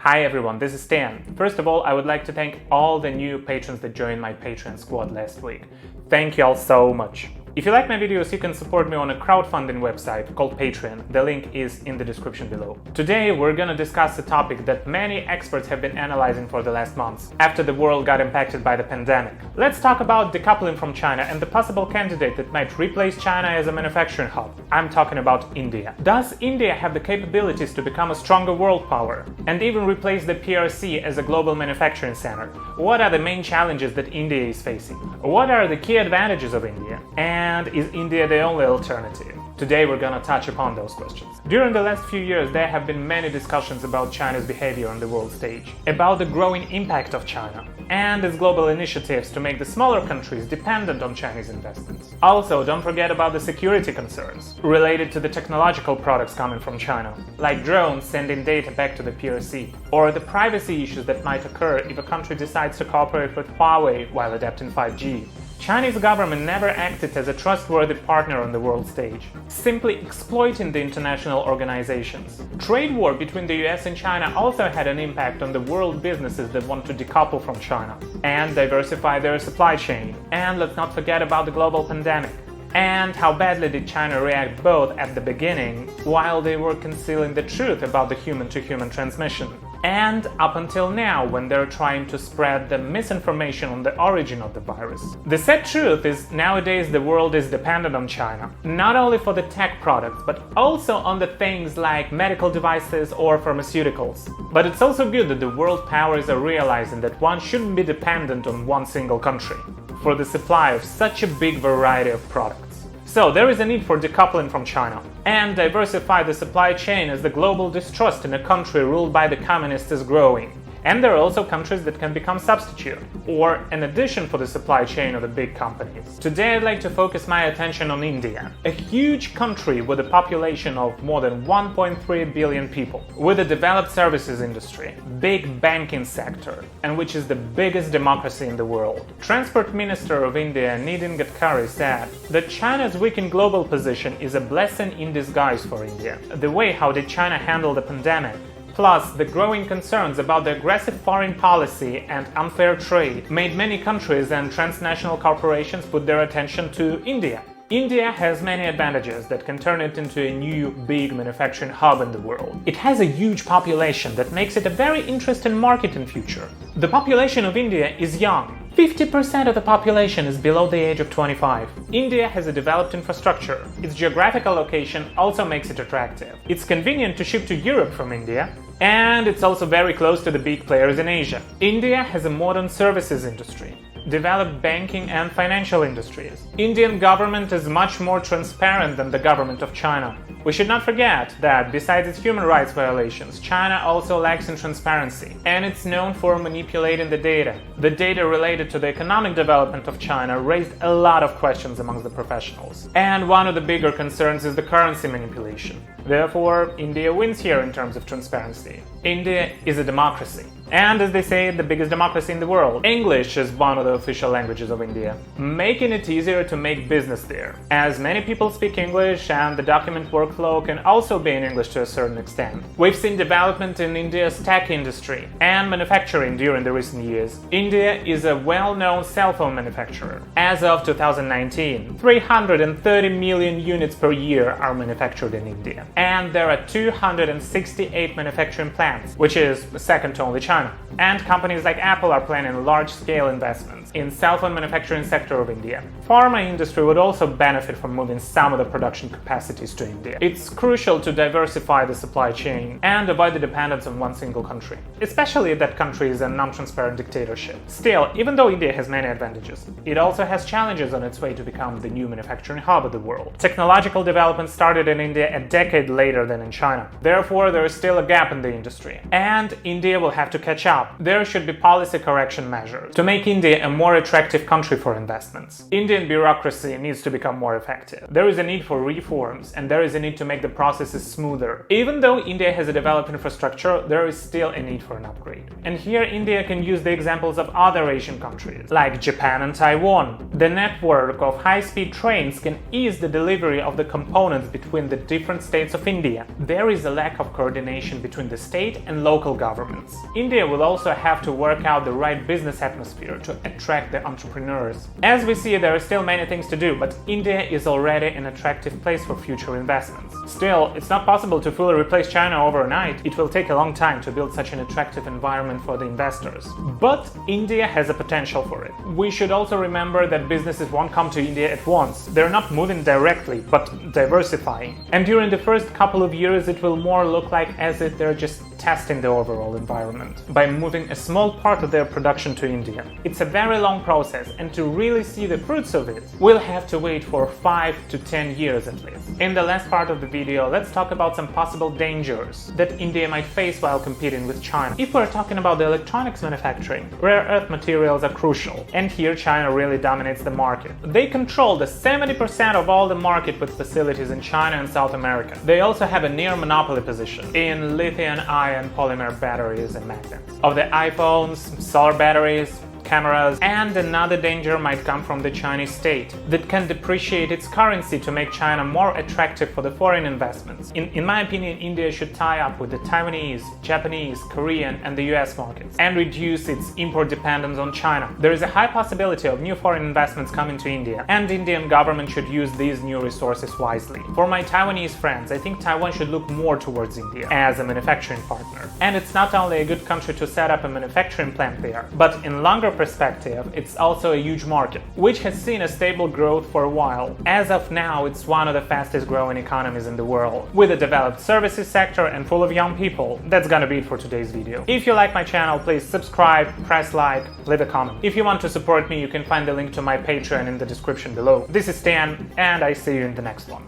Hi everyone, this is Stan. First of all, I would like to thank all the new patrons that joined my Patreon squad last week. Thank you all so much. If you like my videos, you can support me on a crowdfunding website called Patreon. The link is in the description below. Today, we're gonna discuss a topic that many experts have been analyzing for the last months, after the world got impacted by the pandemic. Let's talk about decoupling from China and the possible candidate that might replace China as a manufacturing hub. I'm talking about India. Does India have the capabilities to become a stronger world power and even replace the PRC as a global manufacturing center? What are the main challenges that India is facing? What are the key advantages of India? And is India the only alternative? Today we're gonna touch upon those questions. During the last few years, there have been many discussions about China's behavior on the world stage, about the growing impact of China, and its global initiatives to make the smaller countries dependent on Chinese investments. Also, don't forget about the security concerns related to the technological products coming from China, like drones sending data back to the PRC, or the privacy issues that might occur if a country decides to cooperate with Huawei while adapting 5G. Chinese government never acted as a trustworthy partner on the world stage, simply exploiting the international organizations. Trade war between the US and China also had an impact on the world businesses that want to decouple from China and diversify their supply chain. And let's not forget about the global pandemic. And how badly did China react both at the beginning, while they were concealing the truth about the human-to-human transmission, and up until now when they're trying to spread the misinformation on the origin of the virus. The sad truth is nowadays the world is dependent on China, not only for the tech products, but also on the things like medical devices or pharmaceuticals. But it's also good that the world powers are realizing that one shouldn't be dependent on one single country for the supply of such a big variety of products. So there is a need for decoupling from China and diversify the supply chain as the global distrust in a country ruled by the communists is growing. And there are also countries that can become substitute or an addition for the supply chain of the big companies. Today I'd like to focus my attention on India, a huge country with a population of more than 1.3 billion people, with a developed services industry, big banking sector, and which is the biggest democracy in the world. Transport Minister of India, Nitin Gadkari, said that China's weakened global position is a blessing in disguise for India. The way how did China handle the pandemic, plus the growing concerns about the aggressive foreign policy and unfair trade, made many countries and transnational corporations put their attention to India. India has many advantages that can turn it into a new big manufacturing hub in the world. It has a huge population that makes it a very interesting market in future. The population of India is young. 50% of the population is below the age of 25. India has a developed infrastructure. Its geographical location also makes it attractive. It's convenient to ship to Europe from India, and it's also very close to the big players in Asia. India has a modern services industry, developed banking and financial industries. Indian government is much more transparent than the government of China. We should not forget that besides its human rights violations, China also lacks in transparency, and it's known for manipulating the data. The data related to the economic development of China raised a lot of questions among the professionals. And one of the bigger concerns is the currency manipulation. Therefore, India wins here in terms of transparency. India is a democracy. And as they say, the biggest democracy in the world. English is one of the official languages of India, making it easier to make business there, as many people speak English and the document workflow can also be in English to a certain extent. We've seen development in India's tech industry and manufacturing during the recent years. India is a well-known cell phone manufacturer. As of 2019, 330 million units per year are manufactured in India. And there are 268 manufacturing plants, which is second to only China. And companies like Apple are planning large-scale investments in cell phone manufacturing sector of India. Pharma industry would also benefit from moving some of the production capacities to India. It's crucial to diversify the supply chain and avoid the dependence on one single country, especially if that country is a non-transparent dictatorship. Still, even though India has many advantages, it also has challenges on its way to become the new manufacturing hub of the world. Technological development started in India a decade later than in China. Therefore, there is still a gap in the industry, and India will have to catch up, there should be policy correction measures to make India a more attractive country for investments. Indian bureaucracy needs to become more effective. There is a need for reforms, and there is a need to make the processes smoother. Even though India has a developed infrastructure, there is still a need for an upgrade. And here India can use the examples of other Asian countries, like Japan and Taiwan. The network of high-speed trains can ease the delivery of the components between the different states of India. There is a lack of coordination between the state and local governments. India will also have to work out the right business atmosphere to attract the entrepreneurs. As we see, there are still many things to do, but India is already an attractive place for future investments. Still, it's not possible to fully replace China overnight. It will take a long time to build such an attractive environment for the investors. But India has a potential for it. We should also remember that businesses won't come to India at once. They're not moving directly, but diversifying. And during the first couple of years, it will more look like as if they're just testing the overall environment by moving a small part of their production to India. It's a very long process, and to really see the fruits of it, we'll have to wait for 5 to 10 years at least. In the last part of the video, let's talk about some possible dangers that India might face while competing with China. If we're talking about the electronics manufacturing, rare earth materials are crucial, and here China really dominates the market. They control the 70% of all the market with facilities in China and South America. They also have a near monopoly position in lithium-ion polymer batteries and magnets. Of the iPhones, solar batteries, cameras, and another danger might come from the Chinese state that can depreciate its currency to make China more attractive for the foreign investments. In my opinion, India should tie up with the Taiwanese, Japanese, Korean, and the US markets and reduce its import dependence on China. There is a high possibility of new foreign investments coming to India, and the Indian government should use these new resources wisely. For my Taiwanese friends, I think Taiwan should look more towards India as a manufacturing partner. And it's not only a good country to set up a manufacturing plant there, but in longer perspective, it's also a huge market, which has seen a stable growth for a while. As of now, it's one of the fastest growing economies in the world, with a developed services sector and full of young people. That's gonna be it for today's video. If you like my channel, please subscribe, press like, leave a comment. If you want to support me, you can find the link to my Patreon in the description below. This is Stan, and I see you in the next one.